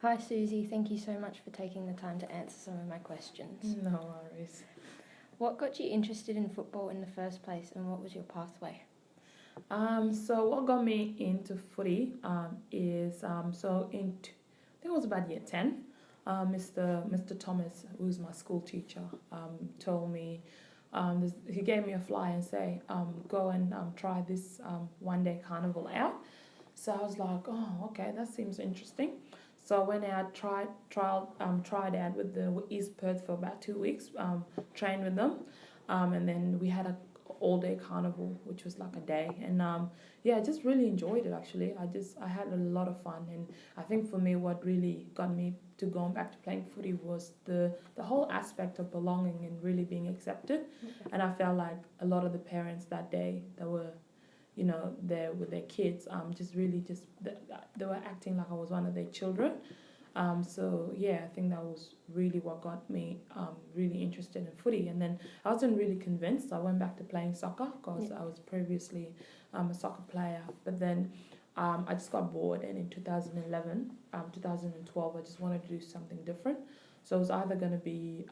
Hi Suzy, thank you so much for taking the time to answer some of my questions. No worries. What got you interested in football in the first place and what was your pathway? So what got me into footy is I think it was about year 10. Mr. Thomas, who's my school teacher, told me he gave me a flyer and say go and try this one day carnival out. So I was like, oh, okay, that seems interesting. So I went out, tried out with the East Perth for about 2 weeks, trained with them, and then we had a all day carnival, which was like a day, and yeah, I just really enjoyed it. Actually, I had a lot of fun, and I think for me, what really got me to going back to playing footy was the whole aspect of belonging and really being accepted. Okay. And I felt like a lot of the parents that day that were there with their kids, they were acting like I was one of their children. So yeah, I think that was really what got me really interested in footy. And then I wasn't really convinced. I went back to playing soccer because I was previously a soccer player. But then I just got bored, and in 2011, 2012, I just wanted to do something different. So it was either going to be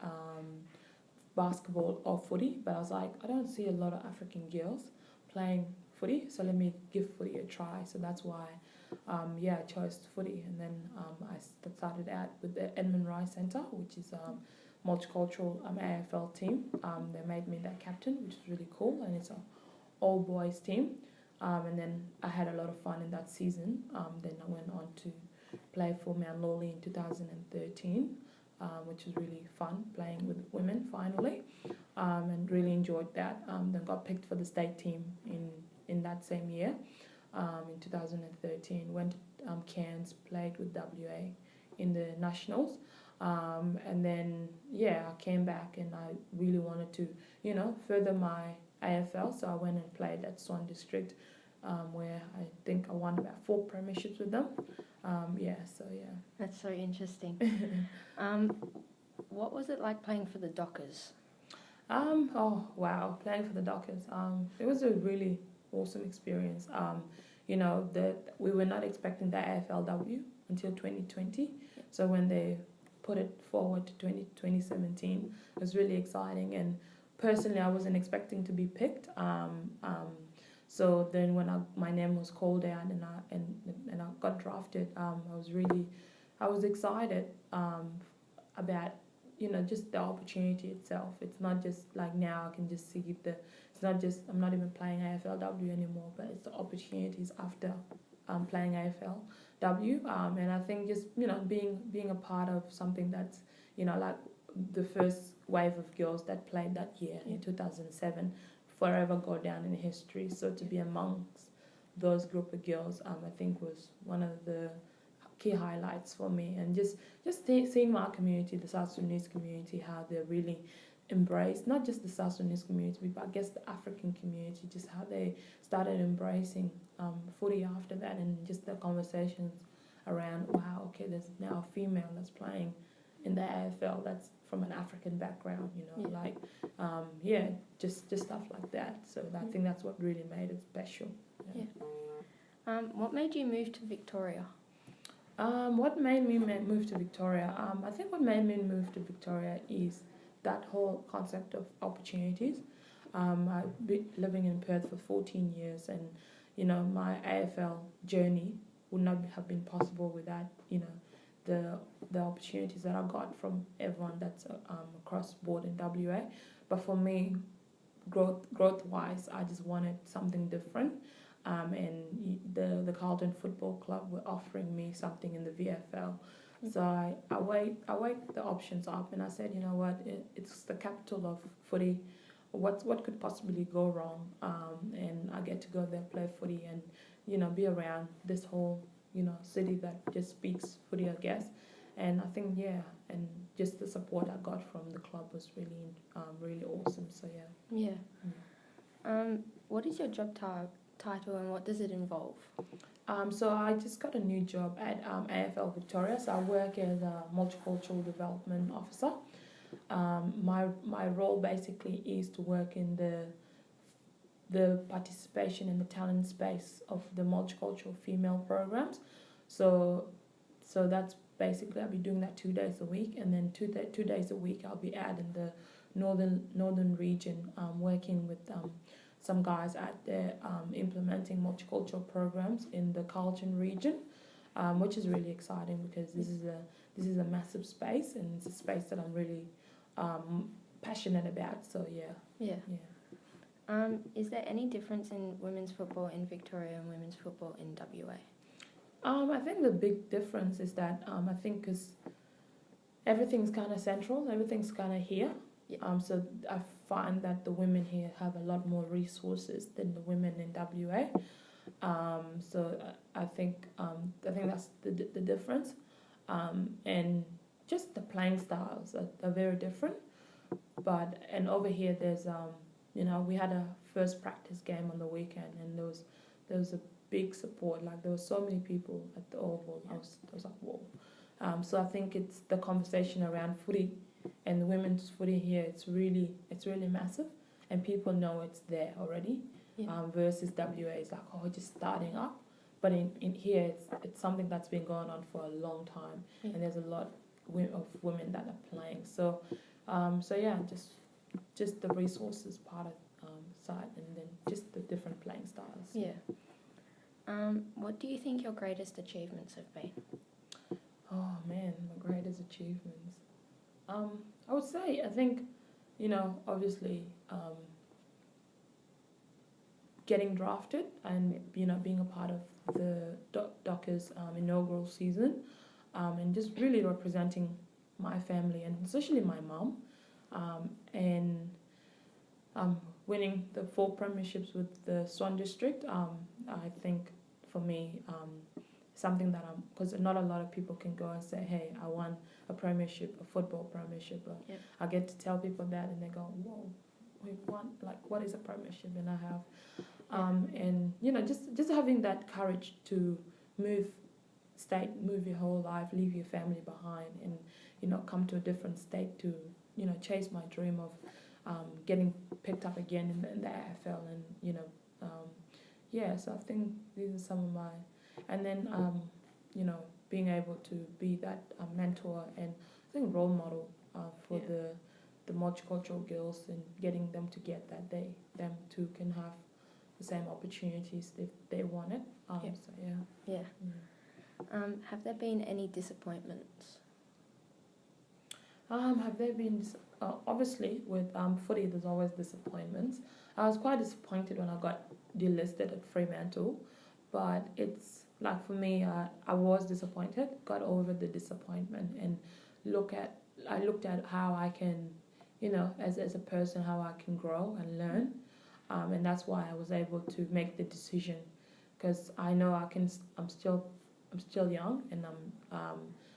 basketball or footy. But I was like, I don't see a lot of African girls playing footy, so let me give footy a try. So that's why I chose footy. And then I started out with the Edmund Rice Centre, which is a multicultural AFL team. They made me their captain, which is really cool, and it's an all boys team. And then I had a lot of fun in that season. Then I went on to play for Mount Lawley in 2013, which was really fun playing with women finally, and really enjoyed that. Then got picked for the state team in that same year, in 2013. Went to Cairns, played with WA in the nationals, and then I came back and I really wanted to further my AFL, so I went and played at Swan District, where I think I won about 4 premierships with them. That's so interesting. What was it like playing for the Dockers? Oh wow, playing for the Dockers. It was a really awesome experience. That we were not expecting the AFLW until 2020. So when they put it forward to 2017, it was really exciting. And personally, I wasn't expecting to be picked. So then when my name was called out and I got drafted, I was excited about just the opportunity itself. It's not just like now I can just see it's not just I'm not even playing AFLW anymore, but it's the opportunities after playing AFLW, and I think just being a part of something that's like the first wave of girls that played that year in 2007 forever go down in history. So to be amongst those group of girls, I think was one of the key highlights for me. And just seeing my community, the South Sudanese community, how they really embrace not just the South Sudanese community, but I guess the African community, just how they started embracing footy after that, and just the conversations around, wow, okay, there's now a female that's playing in the AFL that's from an African background, just stuff like that. So I think that's what really made it special. What made you move to Victoria? What made me move to Victoria? I think what made me move to Victoria is that whole concept of opportunities. I've been living in Perth for 14 years, and my AFL journey would not have been possible without the opportunities that I got from everyone that's across board in WA. But for me, growth wise, I just wanted something different. And the Carlton Football Club were offering me something in the VFL. So I weighed the options up, and I said, you know what, it's the capital of footy. What could possibly go wrong? And I get to go there, play footy, and be around this whole city that just speaks footy, I guess. And I think and just the support I got from the club was really awesome. So what is your job title and what does it involve? So I just got a new job at AFL Victoria. So I work as a multicultural development officer. My role basically is to work in the participation in the talent space of the multicultural female programs. So that's basically I'll be doing that 2 days a week, and then 2 days a week I'll be out in the northern region, working with some guys out there, implementing multicultural programs in the Carlton region, which is really exciting because this is a massive space, and it's a space that I'm really passionate about. So yeah. Is there any difference in women's football in Victoria and women's football in WA? I think the big difference is that I think because everything's kind of central, everything's kind of here. Yeah. So I find that the women here have a lot more resources than the women in WA. So I think that's the difference, and just the playing styles are very different. But and over here there's we had a first practice game on the weekend, and there was a big support. Like there were so many people at the Oval. I was like, whoa. So I think it's the conversation around footy and the women's footy here. It's really massive, and people know it's there already. Versus WA is like, oh, just starting up. But in here it's something that's been going on for a long time, and there's a lot of women that are playing. So yeah, just the resources part of side, and then just the different playing styles. Yeah. What do you think your greatest achievements have been? Oh man, my greatest achievements. I would say, I think, obviously, getting drafted and being a part of the Dockers inaugural season, and just really representing my family and especially my mum, and winning the 4 premierships with the Swan District. I think for me, something that because not a lot of people can go and say, hey, I won a premiership, a football premiership. I get to tell people that, and they go, whoa, we won, like, what is a premiership? And I have, and just having that courage to move your whole life, leave your family behind, and come to a different state to chase my dream of getting picked up again in the AFL, and so I think these are some of my, and then being able to be that mentor and I think role model for the multicultural girls, and getting them to get that them too can have the same opportunities if they want it. So yeah. Have there been any disappointments? Have there been obviously with footy there's always disappointments. I was quite disappointed when I got delisted at Fremantle, but it's like, for me, I was disappointed, got over the disappointment, and I looked at how I can, as a person, how I can grow and learn, and that's why I was able to make the decision, because I know I'm still young, and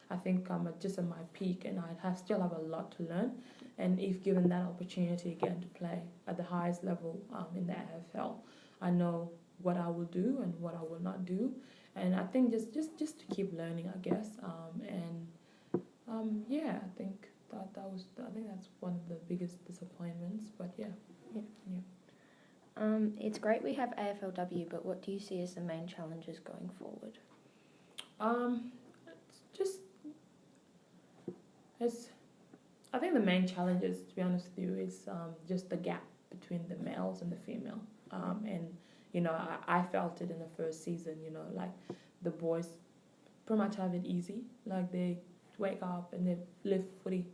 I think I'm just at my peak, and I still have a lot to learn. And if given that opportunity again to play at the highest level in the AFL, I know what I will do and what I will not do. And I think just to keep learning, I guess. I think I think that's one of the biggest disappointments. But yeah. It's great we have AFLW, but what do you see as the main challenges going forward? I think the main challenges, to be honest with you, is just the gap between the males and the female. And I felt it in the first season. Like the boys pretty much have it easy. Like they wake up and they live footy.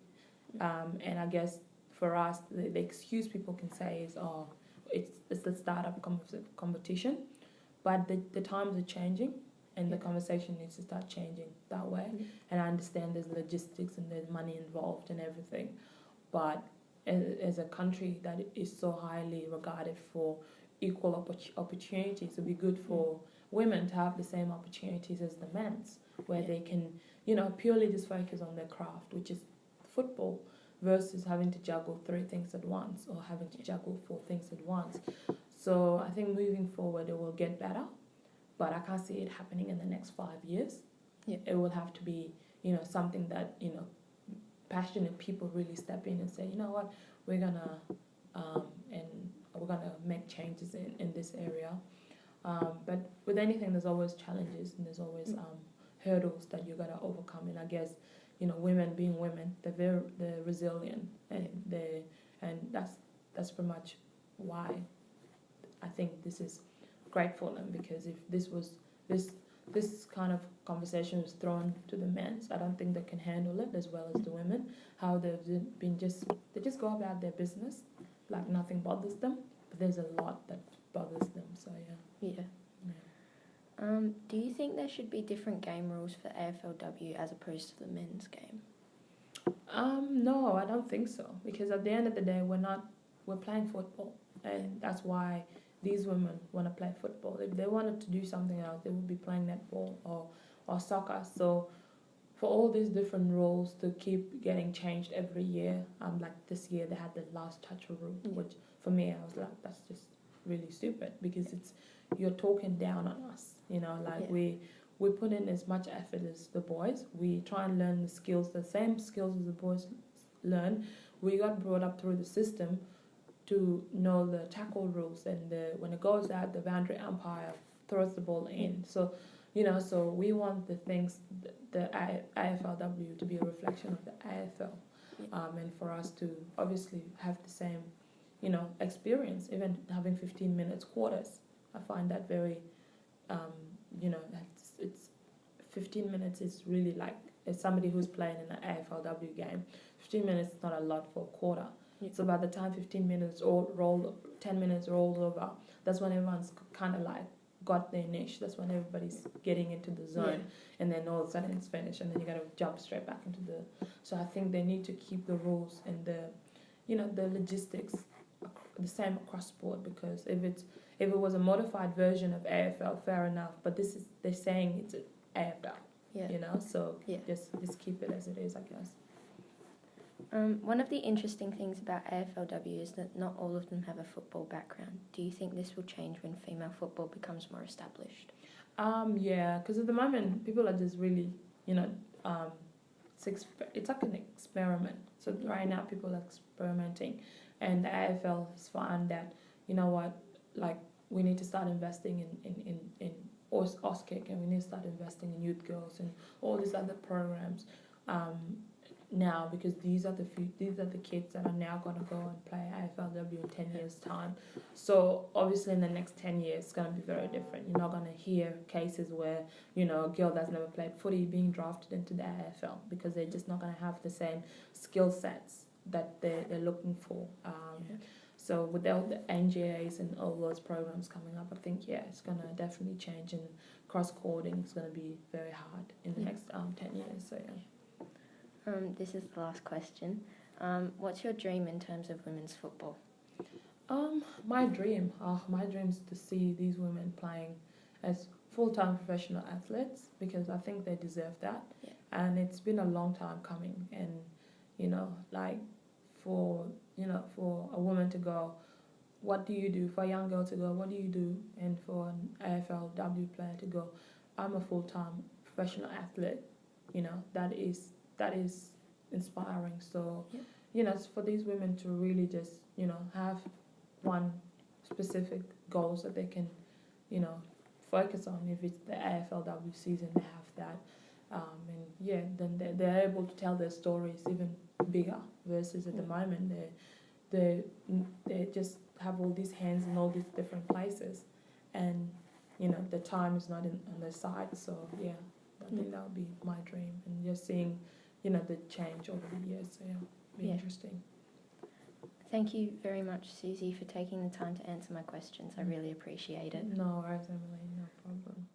And I guess for us, the excuse people can say is, oh, it's the startup competition. But the times are changing, and the conversation needs to start changing that way. And I understand there's logistics and there's money involved and everything, but as a country that is so highly regarded for equal opportunities, it'd be good for women to have the same opportunities as the men's, where they can purely just focus on their craft, which is football, versus having to juggle 3 things at once, or having to juggle 4 things at once. So I think moving forward it will get better, but I can't see it happening in the next 5 years. It will have to be, something that, passionate people really step in and say, you know what, we're gonna make changes in this area. But with anything, there's always challenges, and there's always hurdles that you're gonna overcome. And I guess, women being women, they're resilient, and that's pretty much why I think this is great for them, because if this kind of conversation was thrown to the men, I don't think they can handle it as well as the women. How they've been they just go about their business like nothing bothers them, but there's a lot that bothers them. So Yeah. Do you think there should be different game rules for AFLW as opposed to the men's game? No, I don't think so, because at the end of the day, we're playing football, and that's why these women want to play football. If they wanted to do something else, they would be playing netball or soccer. So for all these different rules to keep getting changed every year, like this year they had the last touch rule, which for me I was like, that's just really stupid, because you're talking down on us, we put in as much effort as the boys. We try and learn the same skills as the boys learn. We got brought up through the system to know the tackle rules, and when it goes out, the boundary umpire throws the ball in. So, so we want the AFLW to be a reflection of the AFL, and for us to obviously have the same, experience, even having 15 minutes quarters. I find that very, it's 15 minutes is really like, as somebody who's playing in an AFLW game, 15 minutes is not a lot for a quarter. So by the time 10 minutes rolls over, that's when everyone's kind of like got their niche. That's when everybody's getting into the zone, and then all of a sudden it's finished, and then you got to jump straight back into the. So I think they need to keep the rules and the logistics the same across the board, because if it was a modified version of AFL, fair enough. But they're saying it's AFL, So just keep it as it is, I guess. One of the interesting things about AFLW is that not all of them have a football background. Do you think this will change when female football becomes more established? Yeah, because at the moment people are just really, it's like an experiment. So right now people are experimenting, and the AFL has found that, we need to start investing in Akec, and we need to start investing in youth girls and all these other programs. Now, because these are the kids that are now going to go and play AFLW in 10 years' time. So obviously in the next 10 years it's going to be very different. You're not going to hear cases where, a girl that's never played footy being drafted into the AFL, because they're just not going to have the same skill sets that they're looking for. So without the NGAs and all those programs coming up, I think, it's going to definitely change, and cross-coding is going to be very hard in the next 10 years. So, this is the last question. What's your dream in terms of women's football? My dream is to see these women playing as full-time professional athletes, because I think they deserve that. And it's been a long time coming, and for a woman to go, what do you do? For a young girl to go, what do you do? And for an AFLW player to go, I'm a full-time professional athlete. That is inspiring. So, it's for these women to really just, have one specific goals that they can, focus on. If it's the AFLW season, they have that. Then they're able to tell their stories even bigger, versus at the moment they just have all these hands in all these different places, and the time is not on their side. So I think that would be my dream, and just seeing the change over the years. So be interesting. Thank you very much, Suzy, for taking the time to answer my questions. I really appreciate it. No worries, Emily, no problem.